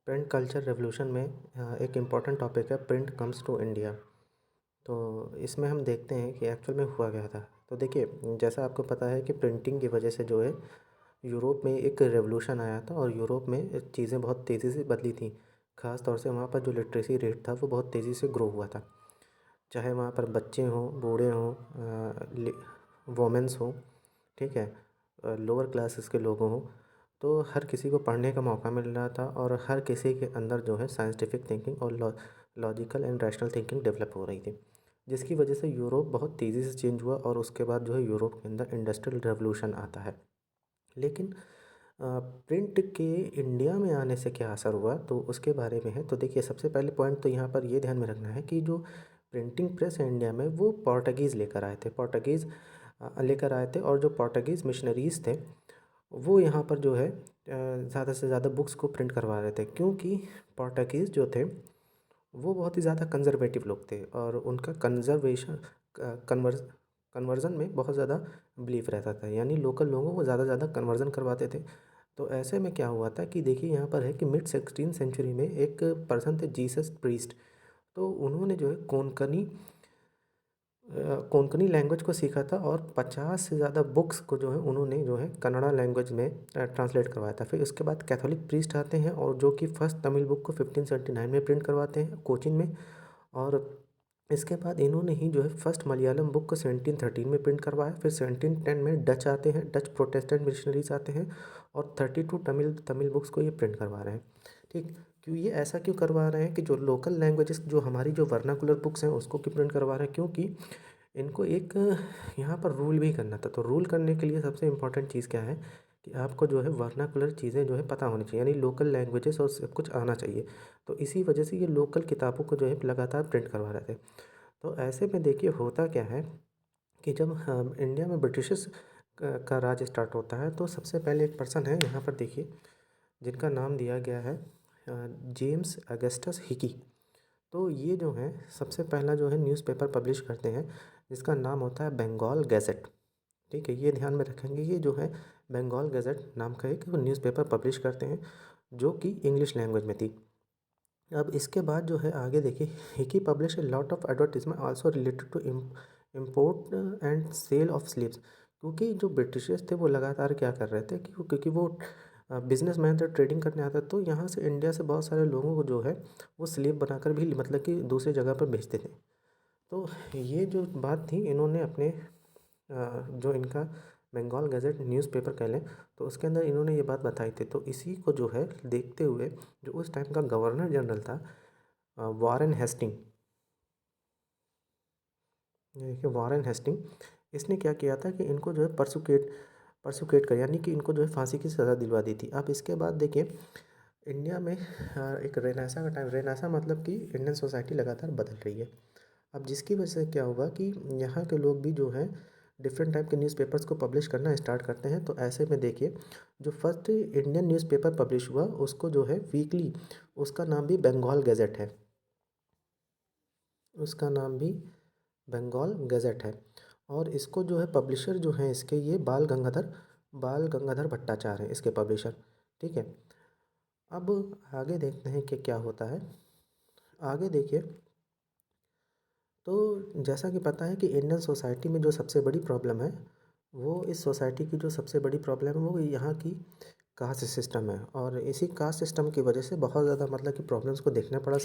Print culture revolution में एक important topic है प्रिंट कम्स टू इंडिया। तो इसमें हम देखते हैं कि एक्चुअल में हुआ क्या था। तो देखिए, जैसा आपको पता है कि प्रिंटिंग की वजह से जो है यूरोप में एक रेवोल्यूशन आया था और यूरोप में चीज़ें बहुत तेज़ी से बदली थी। ख़ास तौर से वहाँ पर जो लिटरेसी रेट था वो बहुत तेज़ी से ग्रो हुआ था। चाहे वहाँ पर बच्चे हों, बूढ़े हों, वोमेंस हों, ठीक है, लोअर क्लासेस के लोगों हों, तो हर किसी को पढ़ने का मौका मिल रहा था और हर किसी के अंदर जो है साइंटिफिक थिंकिंग और logical and rational thinking develop हो रही थी, जिसकी वजह से यूरोप बहुत तेज़ी से चेंज हुआ और उसके बाद जो है यूरोप के अंदर इंडस्ट्रियल रेवोल्यूशन आता है। लेकिन प्रिंट के इंडिया में आने से क्या असर हुआ तो उसके बारे में है। तो देखिए, सबसे पहले पॉइंट तो यहाँ पर ये ध्यान में रखना है कि जो प्रिंटिंग प्रेस है इंडिया में वो पोर्टुगीज़ लेकर आए थे। लेकर आए थे और जो पोर्टुगीज़ मिशनरीज़ थे वो यहाँ पर जो है ज़्यादा से ज़्यादा बुक्स को प्रिंट करवा रहे थे, क्योंकि पोर्टुगीज़ जो थे वो बहुत ही ज़्यादा कंज़र्वेटिव लोग थे और उनका कन्वर्ज़न में बहुत ज़्यादा बिलीफ रहता था, यानी लोकल लोगों को ज़्यादा से ज़्यादा कन्वर्ज़न करवाते थे। तो ऐसे में क्या हुआ था कि देखिए, यहाँ पर है कि मिड 16 सेंचुरी में एक पर्सन थे, जीसस प्रीस्ट। तो उन्होंने जो है कोंकणी लैंग्वेज को सीखा था और 50 से ज़्यादा बुक्स को जो है उन्होंने जो है कन्नड़ा लैंग्वेज में ट्रांसलेट करवाया था। फिर उसके बाद कैथोलिक प्रीस्ट आते हैं और जो कि फर्स्ट तमिल बुक को 1579 में प्रिंट करवाते हैं कोचिन में। और इसके बाद इन्होंने ही जो है फर्स्ट मलयालम बुक को 1713 में प्रिंट करवाया। फिर 1710 में डच आते हैं, डच प्रोटेस्टेंट मिशनरीज आते हैं और 32 तमिल तमिल बुक्स को ये प्रिंट करवा रहे हैं। ठीक, क्यों ये ऐसा क्यों करवा रहे हैं कि जो लोकल लैंग्वेजेस, जो हमारी जो वर्नाकुलर बुक्स हैं उसको क्यों प्रिंट करवा रहे हैं, क्योंकि इनको एक यहाँ पर रूल भी करना था। तो रूल करने के लिए सबसे इम्पोर्टेंट चीज़ क्या है कि आपको जो है वर्नाकुलर चीज़ें जो है पता होनी चाहिए, यानी लोकल लैंग्वेजेस और सब कुछ आना चाहिए। तो इसी वजह से ये लोकल किताबों को जो है लगातार प्रिंट करवा रहे थे। तो ऐसे में देखिए, होता क्या है कि जब इंडिया में ब्रिटिशर्स का राज स्टार्ट होता है तो सबसे पहले एक पर्सन है यहाँ पर देखिए, जिनका नाम दिया गया है जेम्स अगस्टस हिकी। तो ये जो है सबसे पहला जो है न्यूज़पेपर पब्लिश करते हैं, जिसका नाम होता है बंगाल गैजेट। ठीक है, ये ध्यान में रखेंगे, ये जो है बंगाल गैजेट नाम का एक न्यूज़पेपर पब्लिश करते हैं जो कि इंग्लिश लैंग्वेज में थी। अब इसके बाद जो है आगे देखिए, he publish a lot of advertisement also related to import and sale of sleeves. क्योंकि जो ब्रिटिशर्स थे वो लगातार क्या कर रहे थे कि क्योंकि वो बिजनेस मैन थे, ट्रेडिंग करने आते, तो यहाँ से इंडिया से बहुत सारे लोगों को जो है वो स्लीव बनाकर भी मतलब कि दूसरी जगह पर भेजते थे। तो ये जो बात थी, इन्होंने अपने जो इनका बंगाल गैजेट न्यूज़पेपर कह लें, तो उसके अंदर इन्होंने ये बात बताई थी। तो इसी को जो है देखते हुए जो उस टाइम का गवर्नर जनरल था वॉरेन हेस्टिंग, ये देखिए वॉरेन हेस्टिंग, इसने क्या किया था कि इनको जो है परसुकेट कर, यानी कि इनको जो है फांसी की सज़ा दिलवा दी थी। अब इसके बाद देखिए, इंडिया में एक रेनेसा का टाइम, रेनेसा मतलब कि इंडियन सोसाइटी लगातार बदल रही है। अब जिसकी वजह से क्या होगा कि यहाँ के लोग भी जो हैं डिफरेंट टाइप के न्यूज़पेपर्स को पब्लिश करना स्टार्ट करते हैं। तो ऐसे में देखिए, जो फर्स्ट इंडियन न्यूज़पेपर पब्लिश हुआ उसको जो है वीकली, उसका नाम भी बंगाल गैजेट है, उसका नाम भी बंगाल गैजेट है। और इसको जो है पब्लिशर जो हैं इसके, ये बाल गंगाधर भट्टाचार्य हैं इसके पब्लिशर। ठीक है, अब आगे देखते हैं कि क्या होता है। आगे देखिए, तो जैसा कि पता है कि इंडियन सोसाइटी में जो सबसे बड़ी प्रॉब्लम है, वो इस सोसाइटी की जो सबसे बड़ी प्रॉब्लम है वो यहाँ की कास्ट सिस्टम है। और इसी कास्ट सिस्टम की वजह से बहुत ज़्यादा मतलब कि प्रॉब्लम्स को देखना पड़ा।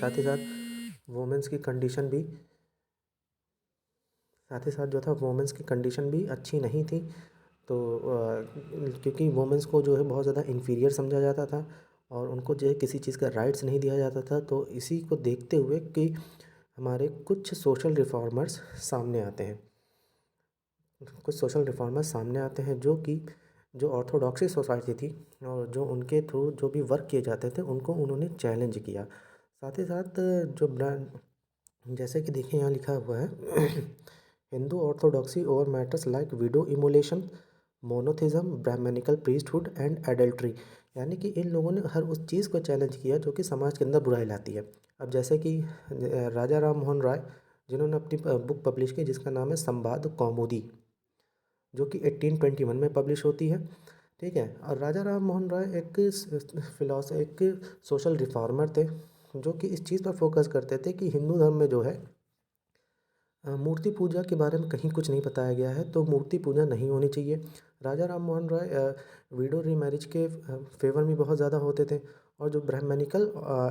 वुमेंस की कंडीशन भी साथ ही साथ जो था वुमेंस की कंडीशन भी अच्छी नहीं थी। तो क्योंकि वुमेंस को जो है बहुत ज़्यादा इन्फीरियर समझा जाता था और उनको जो है किसी चीज़ का राइट्स नहीं दिया जाता था। तो इसी को देखते हुए कि हमारे कुछ सोशल रिफॉर्मर्स सामने आते हैं, जो कि जो ऑर्थोडॉक्सी सोसाइटी थी और जो उनके थ्रू जो भी वर्क किए जाते थे उनको उन्होंने चैलेंज किया। साथ ही साथ जो ब्रांड, जैसे कि देखिए यहाँ लिखा हुआ है Hindu orthodoxy over matters like widow immolation, monotheism, brahmanical priesthood and adultery. यानी कि इन लोगों ने हर उस चीज़ को चैलेंज किया जो कि समाज के अंदर बुराई लाती है। अब जैसे कि राजा राम मोहन राय, जिन्होंने अपनी बुक पब्लिश की जिसका नाम है संवाद कौमुदी, जो कि 1821 में पब्लिश होती है। ठीक है। और राजा राम मोहन राय एक एक सोशल रिफॉर्मर थे, जो कि इस चीज़ पर फोकस करते थे कि हिंदू धर्म में जो है मूर्ति पूजा के बारे में कहीं कुछ नहीं बताया गया है, तो मूर्ति पूजा नहीं होनी चाहिए। राजा राम मोहन राय विडो रीमैरिज के फेवर में बहुत ज़्यादा होते थे। और जो ब्राह्मणिकल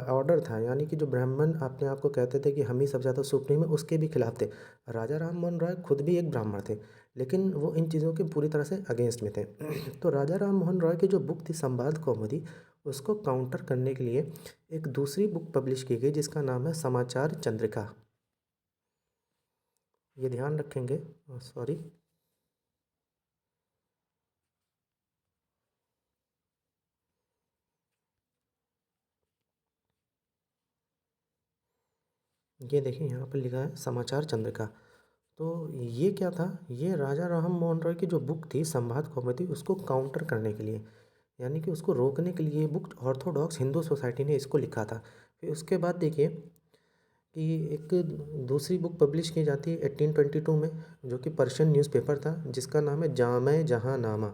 ऑर्डर था, यानी कि जो ब्राह्मण अपने आप को कहते थे कि हम ही सब ज़्यादा सुप्रीम है, उसके भी खिलाफ थे। राजा राम मोहन राय खुद भी एक ब्राह्मण थे, लेकिन वो इन चीज़ों के पूरी तरह से अगेंस्ट में थे। तो राजा राम मोहन राय की जो बुक थी संवाद कौमुदी, उसको काउंटर करने के लिए एक दूसरी बुक पब्लिश की गई जिसका नाम है समाचार चंद्रिका। ये ध्यान रखेंगे। सॉरी, ये देखिए यहाँ पर लिखा है समाचार चंद्रिका। तो ये क्या था, ये राजा राम मोहन रॉय की जो बुक थी संवाद कौमुदी, उसको काउंटर करने के लिए, यानी कि उसको रोकने के लिए बुक ऑर्थोडॉक्स हिंदू सोसाइटी ने इसको लिखा था। फिर उसके बाद देखिए कि एक दूसरी बुक पब्लिश की जाती है 1822 में, जो कि पर्शियन न्यूज़पेपर था, जिसका नाम है जामे जहांनामा।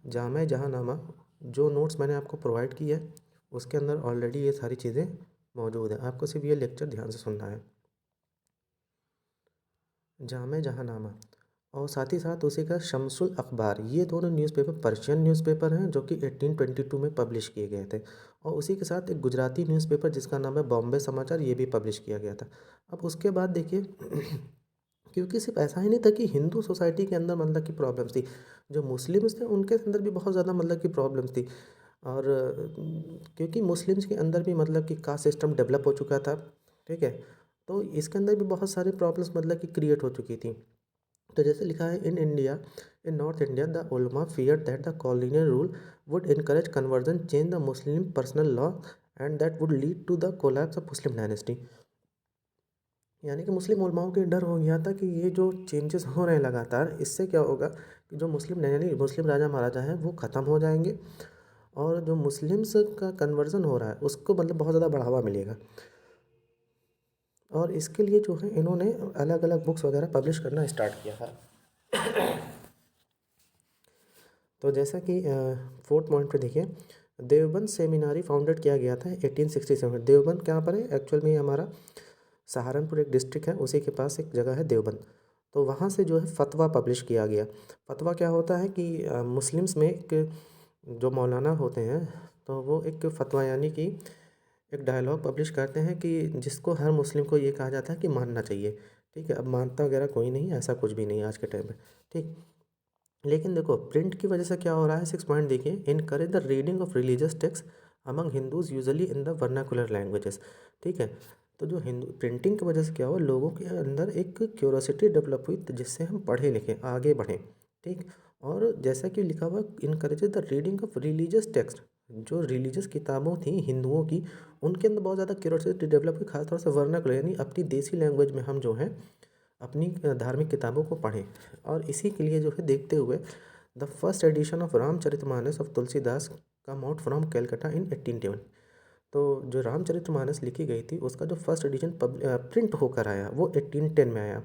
जामे जहांनामा, जो नोट्स मैंने आपको प्रोवाइड किया है उसके अंदर ऑलरेडी ये सारी चीज़ें मौजूद है, आपको सिर्फ ये लेक्चर ध्यान से सुनना है। जामे जहांनामा और साथ ही साथ उसी का शम्सुल अखबार, ये दोनों न्यूज़पेपर पर्शियन न्यूज़पेपर हैं, जो कि 1822 में पब्लिश किए गए थे। और उसी के साथ एक गुजराती न्यूज़पेपर जिसका नाम है बॉम्बे समाचार, ये भी पब्लिश किया गया था। अब उसके बाद देखिए क्योंकि सिर्फ ऐसा ही नहीं था कि हिंदू सोसाइटी के अंदर मतलब की प्रॉब्लम्स थी, जो मुस्लिम्स थे उनके अंदर भी बहुत ज़्यादा मतलब की प्रॉब्लम्स थी। और क्योंकि मुस्लिम्स के अंदर भी मतलब कि कास्ट सिस्टम डेवलप हो चुका था, ठीक है। तो इसके अंदर भी बहुत सारे प्रॉब्लम्स मतलब कि क्रिएट हो चुकी थी। तो जैसे लिखा है in India, in North India the उलमा fear that the colonial rule would encourage conversion change the Muslim personal law and that would lead to the collapse of Muslim dynasty. यानी कि मुस्लिम उलमाओं के डर हो गया था कि ये जो चेंजेस हो रहे हैं लगातार, इससे क्या होगा कि जो मुस्लिम यानी मुस्लिम राजा महाराजा हैं वो ख़त्म हो जाएंगे, और जो मुस्लिम्स का कन्वर्जन हो रहा है उसको मतलब बहुत ज़्यादा बढ़ावा मिलेगा। और इसके लिए जो है इन्होंने अलग अलग बुक्स वगैरह पब्लिश करना स्टार्ट किया था। तो जैसा कि फोर्थ पॉइंट पे देखिए, देवबंद सेमिनारी फाउंडेड किया गया था 1867। देवबंद कहाँ पर है, एक्चुअल में ये हमारा सहारनपुर एक डिस्ट्रिक्ट है, उसी के पास एक जगह है देवबंद। तो वहाँ से जो है फतवा पब्लिश किया गया। फतवा क्या होता है कि मुस्लिम्स में एक जो मौलाना होते हैं, तो वो एक फतवा यानी कि एक डायलॉग पब्लिश करते हैं कि जिसको हर मुस्लिम को ये कहा जाता है कि मानना चाहिए। ठीक है, अब मानता वगैरह कोई नहीं, ऐसा कुछ भी नहीं है आज के टाइम में। ठीक, लेकिन देखो प्रिंट की वजह से क्या हो रहा है, 6 पॉइंट देखिए, encourage the reading of religious text among Hindus usually in the vernacular languages. ठीक है, तो जो हिंदू प्रिंटिंग की वजह से क्या हुआ, लोगों के अंदर एक क्यूरोसिटी डेवलप हुई, तो जिससे हम पढ़े लिखें आगे बढ़ें। ठीक, और जैसा कि लिखा हुआ encourage the reading of religious text, जो रिलीजियस किताबों थी हिंदुओं की, उनके अंदर बहुत ज़्यादा क्यूरोसिटी डेवलप हुई, खासतौर से वर्नाकुलर यानी अपनी देसी लैंग्वेज में हम जो है अपनी धार्मिक किताबों को पढ़ें। और इसी के लिए जो है देखते हुए the first edition of Ramcharitmanas of Tulsidas come out from Calcutta in 1810। तो जो रामचरितमानस लिखी गई थी उसका जो फर्स्ट एडिशन प्रिंट होकर आया वो 1810 में आया।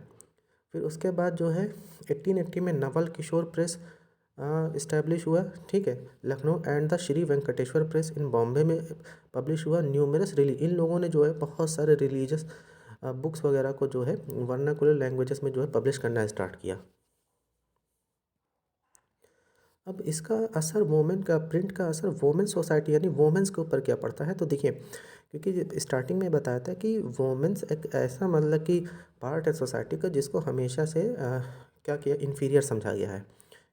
फिर उसके बाद जो है 1880 में नवल किशोर प्रेस इस्टेब्लिश हुआ। ठीक है, Lucknow and the Shri Venkateshwar press in Bombay में पब्लिश हुआ। न्यूमरस इन लोगों ने जो है बहुत सारे रिलीजियस बुक्स वगैरह को जो है वर्नाकुलर लैंग्वेजेस में जो है पब्लिश करना स्टार्ट किया। अब इसका असर वोमेन का, प्रिंट का असर वोमेन सोसाइटी यानी वोमेन्स के ऊपर क्या पड़ता है, तो देखिए क्योंकि स्टार्टिंग में बताया था कि वोमेन्स एक ऐसा मतलब कि पार्ट है सोसाइटी का जिसको हमेशा से क्या किया, इन्फीरियर समझा गया है,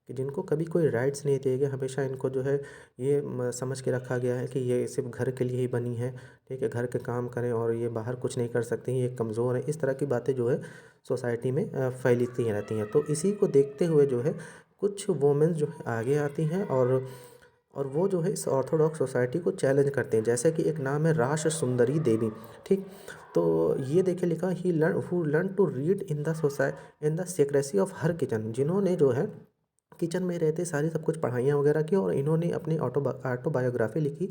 कि जिनको कभी कोई राइट्स नहीं दिए गए, हमेशा इनको जो है ये समझ के रखा गया है कि ये सिर्फ घर के लिए ही बनी है। ठीक है, घर के काम करें और ये बाहर कुछ नहीं कर सकती, ये कमज़ोर है, इस तरह की बातें जो है सोसाइटी में फैलती रहती हैं। तो इसी को देखते हुए जो है कुछ वोमेन्स जो है आगे आती हैं, और वो जो है इस ऑर्थोडॉक्स सोसाइटी को चैलेंज करते हैं, जैसे कि एक नाम है रास सुंदरी देवी। ठीक, तो ये देखिए लिखा, he learn to read in the in the secrecy of her kitchen, जिन्होंने जो है किचन में रहते सारी सब कुछ पढ़ाइयाँ वगैरह की, और इन्होंने अपनी ऑटोबायोग्राफी लिखी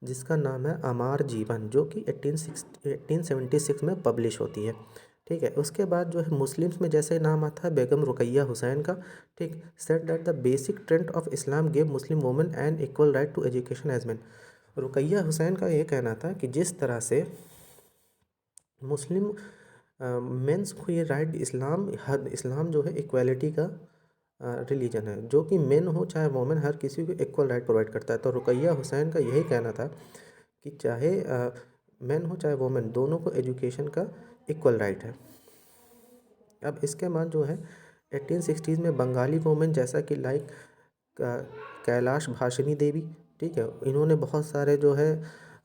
जिसका नाम है अमार जीवन, जो कि 1876 में पब्लिश होती है। ठीक है। उसके बाद जो है मुस्लिम्स में जैसे नाम आता है बेगम रुकैया हुसैन का, ठीक। Said that the basic trend of Islam gave Muslim women an equal right to education as men. Rukaiya Hussain का ये कहना था कि जिस तरह से मुस्लिम मेंस को ये राइट, इस्लाम जो है इक्वालिटी का रिलीजन है, जो कि मेन हो चाहे वोमेन, हर किसी को इक्वल राइट प्रोवाइड करता है। तो रुकैया हुसैन का यही कहना था कि चाहे मेन हो चाहे वोमेन, दोनों को एजुकेशन का इक्वल राइट है। अब इसके बाद जो है 1860s में बंगाली वोमेन जैसा कि लाइक कैलाश भाषिनी देवी, ठीक है, इन्होंने बहुत सारे जो है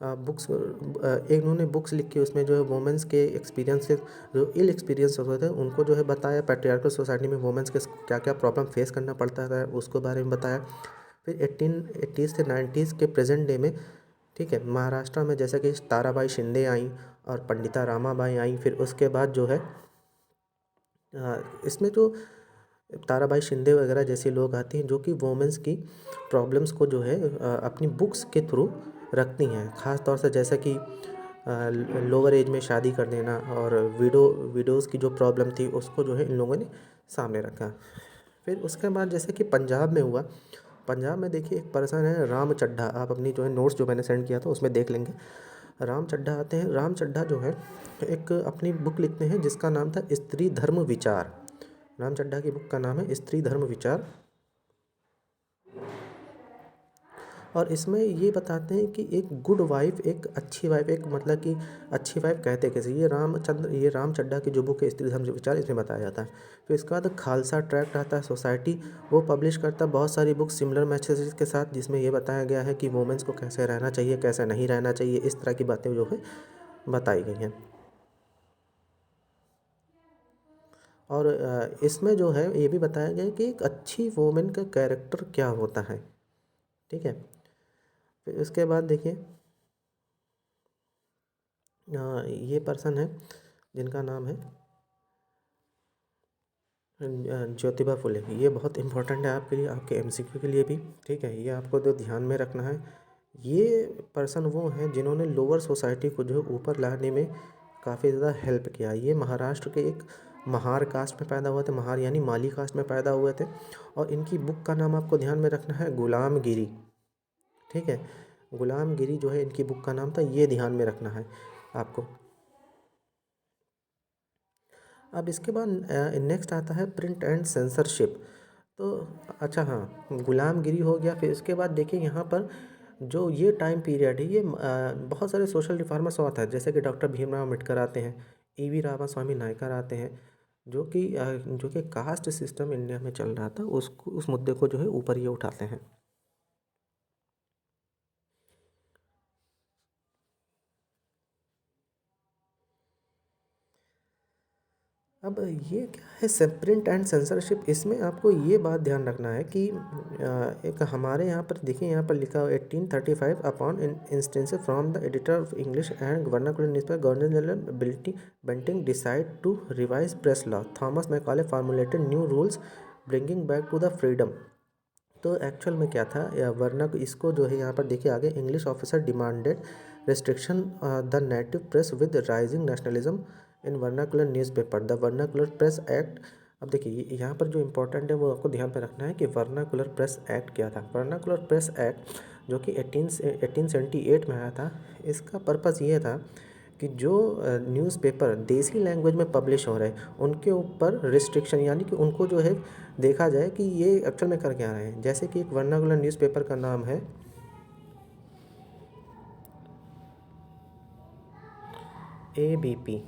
बुक्स, इन्होंने बुक्स लिखी, उसमें जो है वोमेंस के एक्सपीरियंसेस, जो इल एक्सपीरियंस होते थे उनको जो है बताया, पैट्रियार्कल सोसाइटी में वोमेंस के क्या क्या प्रॉब्लम फेस करना पड़ता था उसको बारे में बताया। फिर 1880s से 90s के प्रेजेंट डे में, ठीक है, महाराष्ट्र में जैसे कि ताराबाई शिंदे आई और पंडिता रामाबाई आई। फिर उसके बाद जो है इसमें जो ताराबाई शिंदे वगैरह जैसे लोग आते हैं जो कि वोमेंस की प्रॉब्लम्स को जो है अपनी बुक्स के थ्रू रखती हैं, ख़ास तौर से जैसे कि लोअर एज में शादी कर देना और विडोज़ की जो प्रॉब्लम थी उसको जो है इन लोगों ने सामने रखा। फिर उसके बाद जैसे कि पंजाब में हुआ, पंजाब में देखिए एक पर्सन है राम चड्ढा, आप अपनी जो है नोट्स जो मैंने सेंड किया था उसमें देख लेंगे। राम चड्ढा आते हैं, राम चड्ढा जो है एक अपनी बुक लिखते हैं जिसका नाम था स्त्री धर्म विचार। राम चड्ढा की बुक का नाम है स्त्री धर्म विचार, और इसमें ये बताते हैं कि एक गुड वाइफ, एक अच्छी वाइफ, एक मतलब कि अच्छी वाइफ कहते कैसे, ये राम चड्ढा की जो बुक है स्त्री धर्म विचार, इसमें बताया जाता है। फिर इसके बाद खालसा ट्रैक्ट आता है सोसाइटी, वो पब्लिश करता है बहुत सारी बुक्स सिमिलर मैसेजेस के साथ, जिसमें ये बताया गया है कि वुमेन्स को कैसे रहना चाहिए, कैसे नहीं रहना चाहिए, इस तरह की बातें जो है बताई गई हैं। और इसमें जो है ये भी बताया गया है कि एक अच्छी वुमेन का कैरेक्टर क्या होता है, ठीक है। फिर उसके बाद देखिए ये पर्सन है जिनका नाम है ज्योतिबा फुले। ये बहुत इंपॉर्टेंट है आपके लिए, आपके एमसीक्यू के लिए भी, ठीक है, ये आपको तो ध्यान में रखना है। ये पर्सन वो हैं जिन्होंने लोअर सोसाइटी को जो है ऊपर लाने में काफ़ी ज़्यादा हेल्प किया। ये महाराष्ट्र के एक महार कास्ट में पैदा हुए थे, महार यानी माली कास्ट में पैदा हुए थे, और इनकी बुक का नाम आपको ध्यान में रखना है गुलामगिरी, ठीक है, गुलामगिरी जो है इनकी बुक का नाम था, ये ध्यान में रखना है आपको। अब इसके बाद नेक्स्ट आता है प्रिंट एंड सेंसरशिप। तो अच्छा हाँ, गुलामगिरी हो गया। फिर इसके बाद देखिए यहाँ पर जो ये टाइम पीरियड है, ये बहुत सारे सोशल रिफॉर्मर्स आता है, जैसे कि डॉक्टर भीमराव अम्बेडकर आते हैं, ईवी रामास्वामी नायकर आते हैं, जो कि कास्ट सिस्टम इंडिया में चल रहा था उसको, उस मुद्दे को जो है ऊपर ये उठाते हैं। अब ये क्या है प्रिंट एंड सेंसरशिप, इसमें आपको ये बात ध्यान रखना है कि एक हमारे यहाँ पर देखिए, यहाँ पर लिखा हुआ 1835 upon instance from the editor of English and vernacular newspaper governor general Bentinck decide to revise press law, Thomas Macaulay formulated new rules bringing back to the freedom. तो एक्चुअल में क्या था, या वर्ना इसको जो है यहाँ पर देखिए आगे, English officer demanded restriction the native press with rising nationalism in vernacular newspaper, the vernacular press act. अब देखिए यहाँ पर जो इम्पोर्टेंट है वो आपको ध्यान में रखना है कि वर्नाकुलर प्रेस एक्ट क्या था। वर्नाकुलर प्रेस एक्ट जो कि 1878 में आया था, इसका पर्पज़ ये था कि जो न्यूज़पेपर देसी लैंग्वेज में पब्लिश हो रहे हैं उनके ऊपर रिस्ट्रिक्शन, यानी कि उनको जो है देखा जाए कि ये एक्चुअल में कर क्या रहे हैं। जैसे कि एक वर्नाकुलर न्यूज़पेपर का नाम है ABP,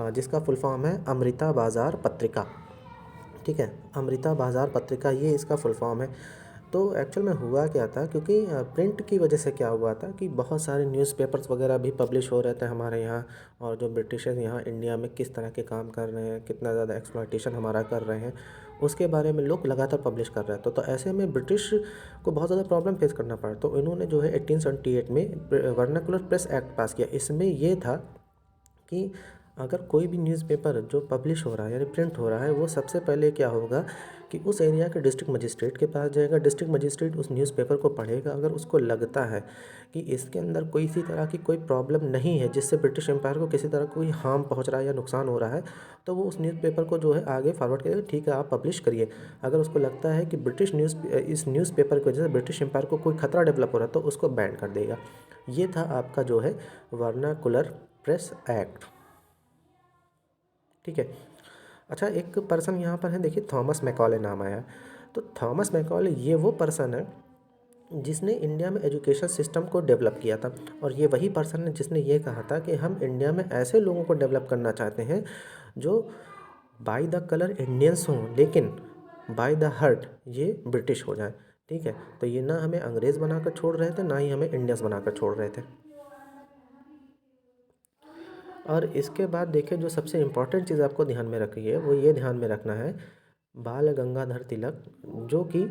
जिसका फुल फॉर्म है अमृता बाज़ार पत्रिका, ठीक है, अमृता बाज़ार पत्रिका, ये इसका फुल फॉर्म है। तो एक्चुअल में हुआ क्या था, क्योंकि प्रिंट की वजह से क्या हुआ था कि बहुत सारे न्यूज़पेपर्स वगैरह भी पब्लिश हो रहे थे हमारे यहाँ, और जो ब्रिटिशर्स यहाँ इंडिया में किस तरह के काम कर रहे हैं, कितना ज़्यादा एक्सप्लॉयटेशन हमारा कर रहे हैं, उसके बारे में लोग लगातार पब्लिश कर रहे हैं। तो ऐसे में ब्रिटिश को बहुत ज़्यादा प्रॉब्लम फेस करना पड़ा। तो इन्होंने जो है 1878 में वर्नाकुलर प्रेस एक्ट पास किया। इसमें ये था कि अगर कोई भी न्यूज़पेपर जो पब्लिश हो रहा है यानी प्रिंट हो रहा है, वो सबसे पहले क्या होगा कि उस एरिया के डिस्ट्रिक्ट मजिस्ट्रेट के पास जाएगा, डिस्ट्रिक्ट मजिस्ट्रेट उस न्यूज़पेपर को पढ़ेगा, अगर उसको लगता है कि इसके अंदर कोई इसी तरह की कोई प्रॉब्लम नहीं है जिससे ब्रिटिश एम्पायर को किसी तरह कोई हार्म पहुंच रहा है या नुकसान हो रहा है, तो वो उस न्यूज़पेपर को जो है आगे फॉरवर्ड करेगा, ठीक है आप पब्लिश करिए। अगर उसको लगता है कि इस न्यूज़पेपर की वजह से ब्रिटिश एम्पायर को कोई खतरा डेवलप हो रहा है तो उसको बैन कर देगा। ये था आपका जो है वर्नाकुलर प्रेस एक्ट। ठीक है। अच्छा, एक पर्सन यहाँ पर है, देखिए थॉमस मैकॉले नाम आया। तो थॉमस मैकॉले ये वो पर्सन है जिसने इंडिया में एजुकेशन सिस्टम को डेवलप किया था, और ये वही पर्सन है जिसने ये कहा था कि हम इंडिया में ऐसे लोगों को डेवलप करना चाहते हैं जो बाय द कलर इंडियंस हों लेकिन बाय द हार्ट ये ब्रिटिश हो जाए। ठीक है, तो ये ना हमें अंग्रेज़ बनाकर छोड़ रहे थे, ना ही हमें इंडियंस बनाकर छोड़ रहे थे। और इसके बाद देखिए जो सबसे इम्पोर्टेंट चीज़ आपको ध्यान में रखी है वो ये ध्यान में रखना है, बाल गंगाधर तिलक, जो कि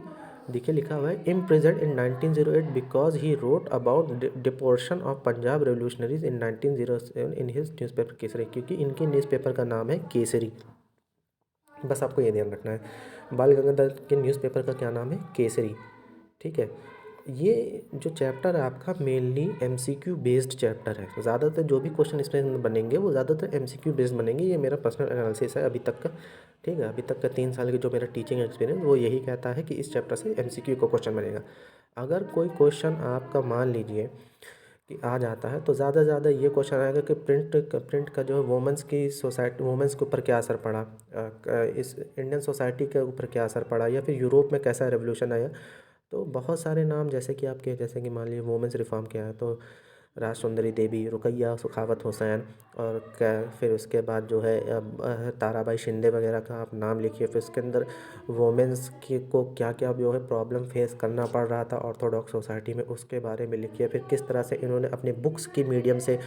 देखिए लिखा हुआ है imprisoned in 1908 because he wrote about deportation of Punjab revolutionaries in 1907 in his newspaper Kesari, क्योंकि इनके न्यूज़पेपर का नाम है केसरी। बस आपको ये ध्यान रखना है, बाल गंगाधर के न्यूज़पेपर का क्या नाम है, केसरी। ठीक है। ये जो चैप्टर है आपका मेनली एमसीक्यू बेस्ड चैप्टर है, ज़्यादातर जो भी क्वेश्चन इसमें बनेंगे वो ज़्यादातर एमसीक्यू बेस्ड बनेंगे, ये मेरा पर्सनल एनालिसिस है अभी तक का। ठीक है, अभी तक का 3 साल की जो मेरा टीचिंग एक्सपीरियंस वो यही कहता है कि इस चैप्टर से एमसीक्यू का क्वेश्चन बनेगा। अगर कोई क्वेश्चन आपका मान लीजिए कि आ जाता है तो ज़्यादा से ज़्यादा ये क्वेश्चन आएगा कि प्रिंट का जो है वुमेंस की सोसाइटी, वुमेंस के ऊपर क्या असर पड़ा, इस इंडियन सोसाइटी के ऊपर क्या असर पड़ा, या फिर यूरोप में कैसा रेवोल्यूशन आया। तो बहुत सारे नाम जैसे कि आपके, जैसे कि मान लीजिए वुमेंस रिफॉर्म क्या है, तो राज सुंदरी देवी, रुकैया सखावत हुसैन, और क्या फिर उसके बाद जो है ताराबाई शिंदे वगैरह का आप नाम लिखिए। फिर उसके अंदर वोमेंस की को क्या क्या जो है प्रॉब्लम फेस करना पड़ रहा था ऑर्थोडॉक्स सोसाइटी में, उसके बारे में लिखिए। फिर किस तरह से इन्होंने अपने बुक्स की मीडियम से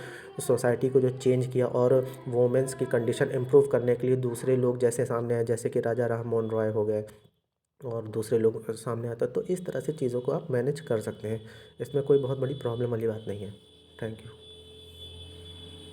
सोसाइटी को जो चेंज किया, और वोमेंस की कंडीशन इम्प्रूव करने के लिए दूसरे लोग जैसे सामने आए, जैसे कि राजा राम मोहन रॉय हो गए और दूसरे लोग सामने आता है। तो इस तरह से चीज़ों को आप मैनेज कर सकते हैं, इसमें कोई बहुत बड़ी प्रॉब्लम वाली बात नहीं है। Thank you.